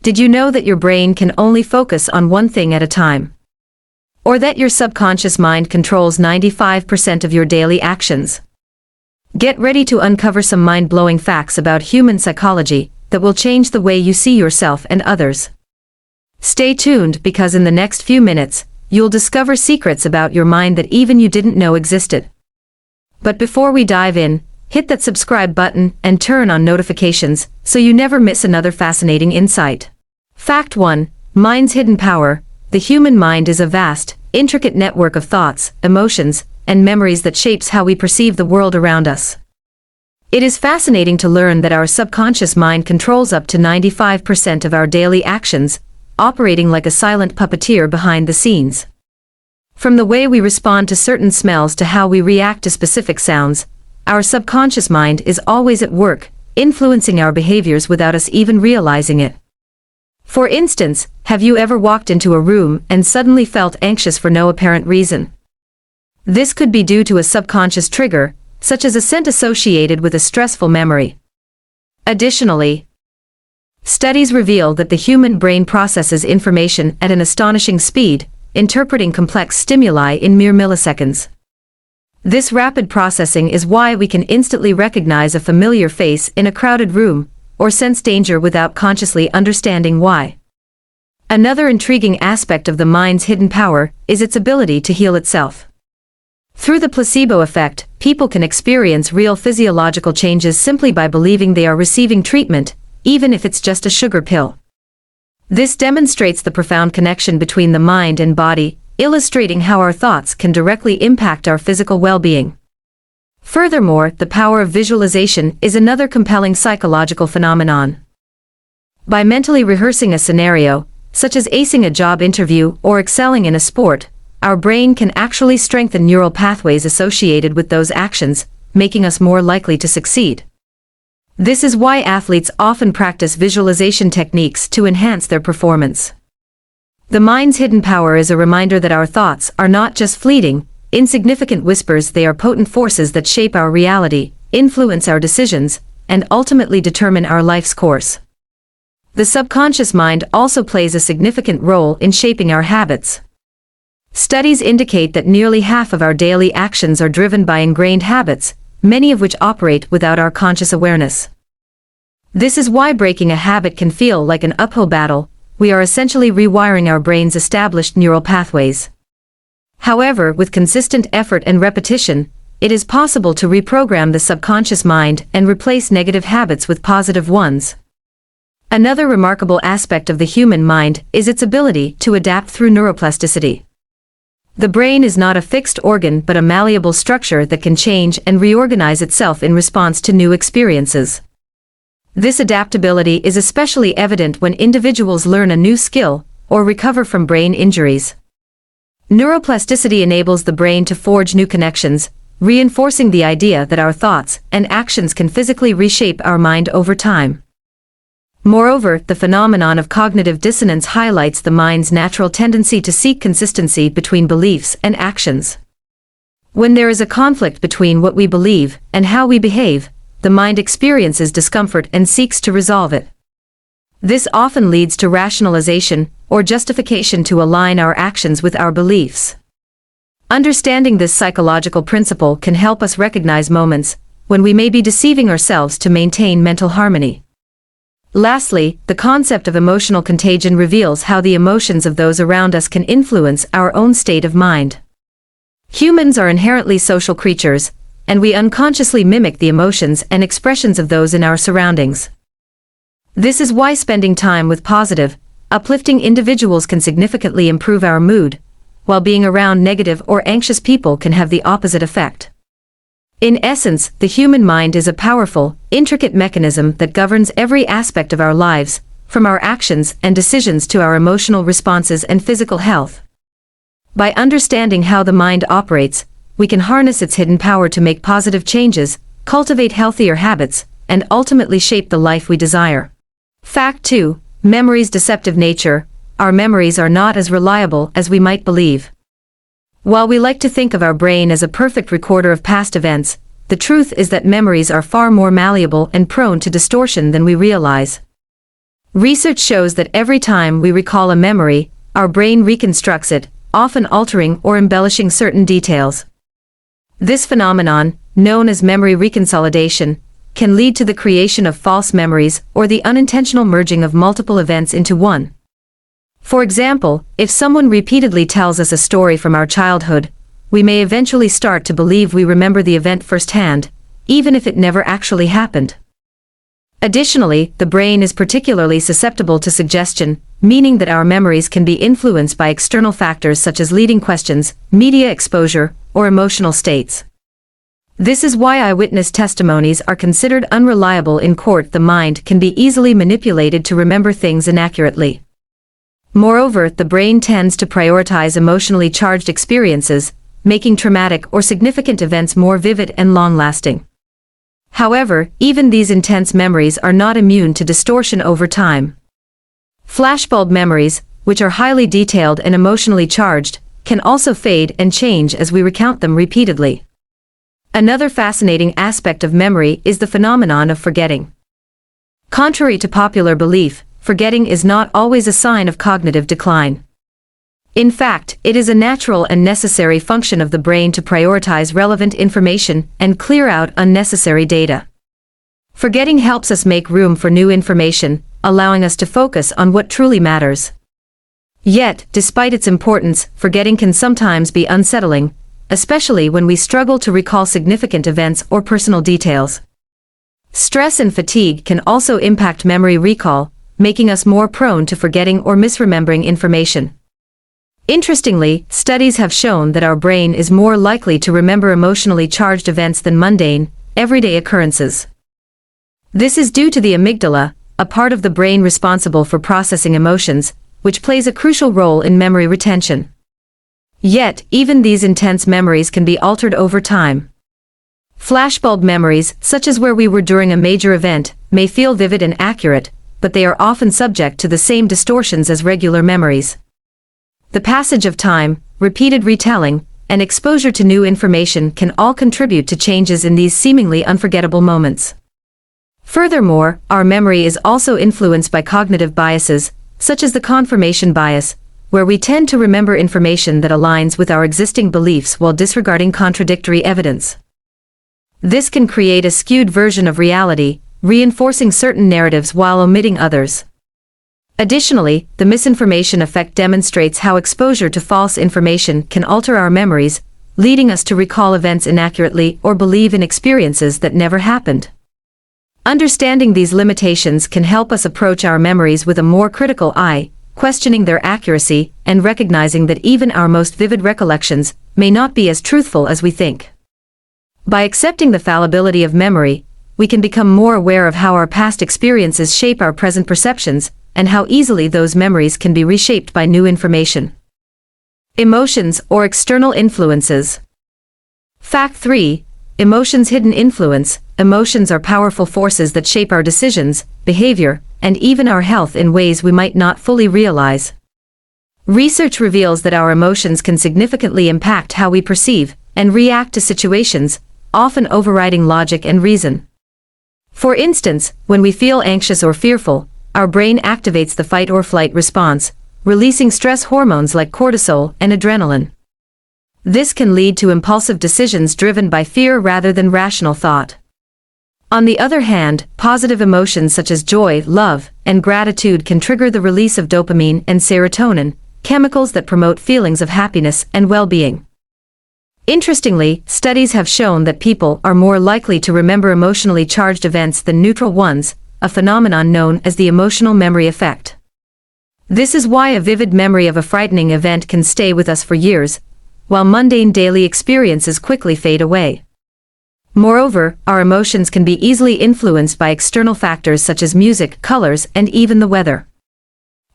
Did you know that your brain can only focus on one thing at a time? Or that your subconscious mind controls 95% of your daily actions? Get ready to uncover some mind-blowing facts about human psychology that will change the way you see yourself and others. Stay tuned because in the next few minutes, you'll discover secrets about your mind that even you didn't know existed. But before we dive in, hit that subscribe button and turn on notifications so you never miss another fascinating insight. Fact 1. Mind's hidden power. The human mind is a vast, intricate network of thoughts, emotions, and memories that shapes how we perceive the world around us. It is fascinating to learn that our subconscious mind controls up to 95% of our daily actions, operating like a silent puppeteer behind the scenes. From the way we respond to certain smells to how we react to specific sounds, our subconscious mind is always at work, influencing our behaviors without us even realizing it. For instance, have you ever walked into a room and suddenly felt anxious for no apparent reason? This could be due to a subconscious trigger, such as a scent associated with a stressful memory. Additionally, studies reveal that the human brain processes information at an astonishing speed, interpreting complex stimuli in mere milliseconds. This rapid processing is why we can instantly recognize a familiar face in a crowded room, or sense danger without consciously understanding why. Another intriguing aspect of the mind's hidden power is its ability to heal itself. Through the placebo effect, people can experience real physiological changes simply by believing they are receiving treatment, even if it's just a sugar pill. This demonstrates the profound connection between the mind and body, illustrating how our thoughts can directly impact our physical well-being. Furthermore, the power of visualization is another compelling psychological phenomenon. By mentally rehearsing a scenario, such as acing a job interview or excelling in a sport, our brain can actually strengthen neural pathways associated with those actions, making us more likely to succeed. This is why athletes often practice visualization techniques to enhance their performance. The mind's hidden power is a reminder that our thoughts are not just fleeting, insignificant whispers. They are potent forces that shape our reality, influence our decisions, and ultimately determine our life's course. The subconscious mind also plays a significant role in shaping our habits. Studies indicate that nearly half of our daily actions are driven by ingrained habits, many of which operate without our conscious awareness. This is why breaking a habit can feel like an uphill battle. We are essentially rewiring our brain's established neural pathways. However, with consistent effort and repetition, it is possible to reprogram the subconscious mind and replace negative habits with positive ones. Another remarkable aspect of the human mind is its ability to adapt through neuroplasticity. The brain is not a fixed organ but a malleable structure that can change and reorganize itself in response to new experiences. This adaptability is especially evident when individuals learn a new skill or recover from brain injuries. Neuroplasticity enables the brain to forge new connections, reinforcing the idea that our thoughts and actions can physically reshape our mind over time. Moreover, the phenomenon of cognitive dissonance highlights the mind's natural tendency to seek consistency between beliefs and actions. When there is a conflict between what we believe and how we behave, the mind experiences discomfort and seeks to resolve it. This often leads to rationalization or justification to align our actions with our beliefs. Understanding this psychological principle can help us recognize moments when we may be deceiving ourselves to maintain mental harmony. Lastly, the concept of emotional contagion reveals how the emotions of those around us can influence our own state of mind. Humans are inherently social creatures, and we unconsciously mimic the emotions and expressions of those in our surroundings. This is why spending time with positive, uplifting individuals can significantly improve our mood, while being around negative or anxious people can have the opposite effect. In essence, the human mind is a powerful, intricate mechanism that governs every aspect of our lives, from our actions and decisions to our emotional responses and physical health. By understanding how the mind operates, we can harness its hidden power to make positive changes, cultivate healthier habits, and ultimately shape the life we desire. Fact 2. Memory's deceptive nature. Our memories are not as reliable as we might believe. While we like to think of our brain as a perfect recorder of past events, the truth is that memories are far more malleable and prone to distortion than we realize. Research shows that every time we recall a memory, our brain reconstructs it, often altering or embellishing certain details. This phenomenon, known as memory reconsolidation, can lead to the creation of false memories or the unintentional merging of multiple events into one. For example, if someone repeatedly tells us a story from our childhood, we may eventually start to believe we remember the event firsthand, even if it never actually happened. Additionally, the brain is particularly susceptible to suggestion, meaning that our memories can be influenced by external factors such as leading questions, media exposure, or emotional states. This is why eyewitness testimonies are considered unreliable in court. The mind can be easily manipulated to remember things inaccurately. Moreover, the brain tends to prioritize emotionally charged experiences, making traumatic or significant events more vivid and long-lasting. However, even these intense memories are not immune to distortion over time. Flashbulb memories, which are highly detailed and emotionally charged, can also fade and change as we recount them repeatedly. Another fascinating aspect of memory is the phenomenon of forgetting. Contrary to popular belief, forgetting is not always a sign of cognitive decline. In fact, it is a natural and necessary function of the brain to prioritize relevant information and clear out unnecessary data. Forgetting helps us make room for new information, allowing us to focus on what truly matters. Yet, despite its importance, forgetting can sometimes be unsettling, especially when we struggle to recall significant events or personal details. Stress and fatigue can also impact memory recall, making us more prone to forgetting or misremembering information. Interestingly, studies have shown that our brain is more likely to remember emotionally charged events than mundane, everyday occurrences. This is due to the amygdala, a part of the brain responsible for processing emotions, which plays a crucial role in memory retention. Yet, even these intense memories can be altered over time. Flashbulb memories, such as where we were during a major event, may feel vivid and accurate, but they are often subject to the same distortions as regular memories. The passage of time, repeated retelling, and exposure to new information can all contribute to changes in these seemingly unforgettable moments. Furthermore, our memory is also influenced by cognitive biases, such as the confirmation bias, where we tend to remember information that aligns with our existing beliefs while disregarding contradictory evidence. This can create a skewed version of reality, reinforcing certain narratives while omitting others. Additionally, the misinformation effect demonstrates how exposure to false information can alter our memories, leading us to recall events inaccurately or believe in experiences that never happened. Understanding these limitations can help us approach our memories with a more critical eye, questioning their accuracy and recognizing that even our most vivid recollections may not be as truthful as we think. By accepting the fallibility of memory, we can become more aware of how our past experiences shape our present perceptions, and how easily those memories can be reshaped by new information. Emotions or external influences. Fact 3. Emotions' hidden influence. Emotions are powerful forces that shape our decisions, behavior, and even our health in ways we might not fully realize. Research reveals that our emotions can significantly impact how we perceive and react to situations, often overriding logic and reason. For instance, when we feel anxious or fearful, our brain activates the fight or flight response, releasing stress hormones like cortisol and adrenaline. This can lead to impulsive decisions driven by fear rather than rational thought. On the other hand, positive emotions such as joy, love, and gratitude can trigger the release of dopamine and serotonin, chemicals that promote feelings of happiness and well-being. Interestingly, studies have shown that people are more likely to remember emotionally charged events than neutral ones, a phenomenon known as the emotional memory effect. This is why a vivid memory of a frightening event can stay with us for years, while mundane daily experiences quickly fade away. Moreover, our emotions can be easily influenced by external factors such as music, colors, and even the weather.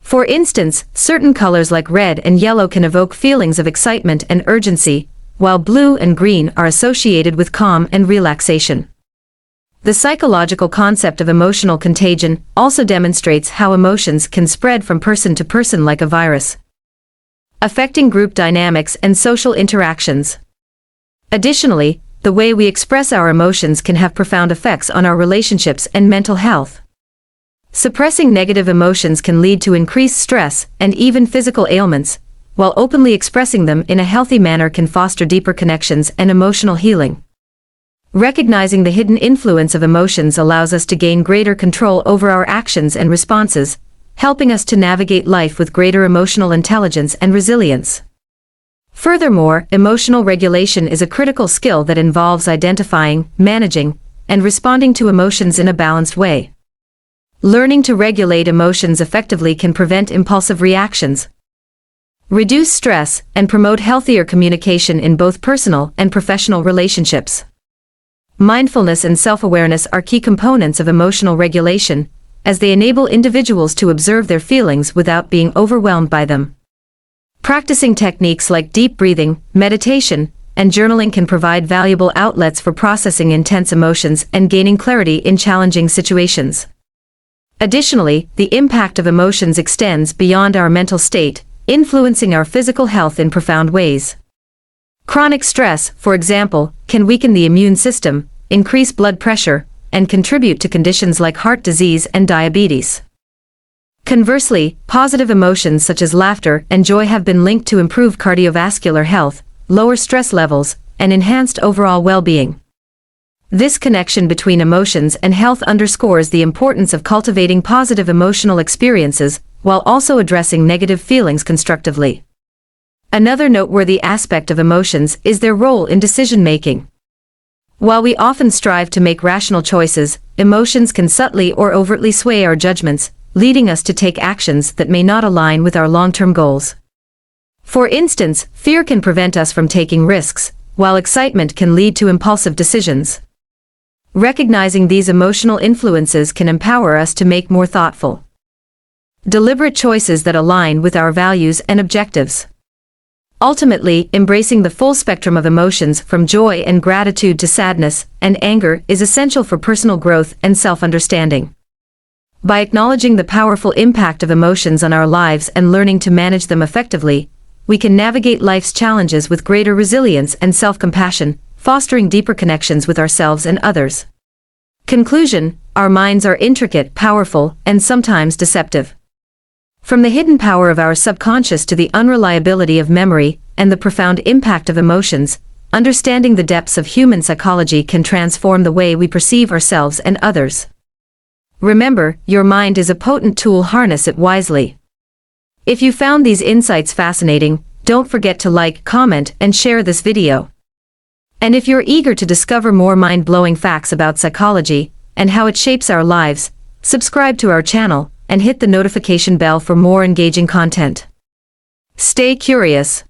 For instance, certain colors like red and yellow can evoke feelings of excitement and urgency, while blue and green are associated with calm and relaxation. The psychological concept of emotional contagion also demonstrates how emotions can spread from person to person like a virus, affecting group dynamics and social interactions. Additionally, the way we express our emotions can have profound effects on our relationships and mental health. Suppressing negative emotions can lead to increased stress and even physical ailments, while openly expressing them in a healthy manner can foster deeper connections and emotional healing. Recognizing the hidden influence of emotions allows us to gain greater control over our actions and responses, helping us to navigate life with greater emotional intelligence and resilience. Furthermore, emotional regulation is a critical skill that involves identifying, managing, and responding to emotions in a balanced way. Learning to regulate emotions effectively can prevent impulsive reactions, reduce stress, and promote healthier communication in both personal and professional relationships. Mindfulness and self-awareness are key components of emotional regulation, as they enable individuals to observe their feelings without being overwhelmed by them. Practicing techniques like deep breathing, meditation, and journaling can provide valuable outlets for processing intense emotions and gaining clarity in challenging situations. Additionally, the impact of emotions extends beyond our mental state, influencing our physical health in profound ways. Chronic stress, for example, can weaken the immune system, increase blood pressure, and contribute to conditions like heart disease and diabetes. Conversely, positive emotions such as laughter and joy have been linked to improved cardiovascular health, lower stress levels, and enhanced overall well-being. This connection between emotions and health underscores the importance of cultivating positive emotional experiences while also addressing negative feelings constructively. Another noteworthy aspect of emotions is their role in decision-making. While we often strive to make rational choices, emotions can subtly or overtly sway our judgments, leading us to take actions that may not align with our long-term goals. For instance, fear can prevent us from taking risks, while excitement can lead to impulsive decisions. Recognizing these emotional influences can empower us to make more thoughtful, deliberate choices that align with our values and objectives. Ultimately, embracing the full spectrum of emotions from joy and gratitude to sadness and anger is essential for personal growth and self-understanding. By acknowledging the powerful impact of emotions on our lives and learning to manage them effectively, we can navigate life's challenges with greater resilience and self-compassion, fostering deeper connections with ourselves and others. Conclusion: our minds are intricate, powerful, and sometimes deceptive. From the hidden power of our subconscious to the unreliability of memory and the profound impact of emotions, understanding the depths of human psychology can transform the way we perceive ourselves and others. Remember, your mind is a potent tool, harness it wisely. If you found these insights fascinating, don't forget to like, comment, and share this video. And if you're eager to discover more mind-blowing facts about psychology and how it shapes our lives, subscribe to our channel and hit the notification bell for more engaging content. Stay curious.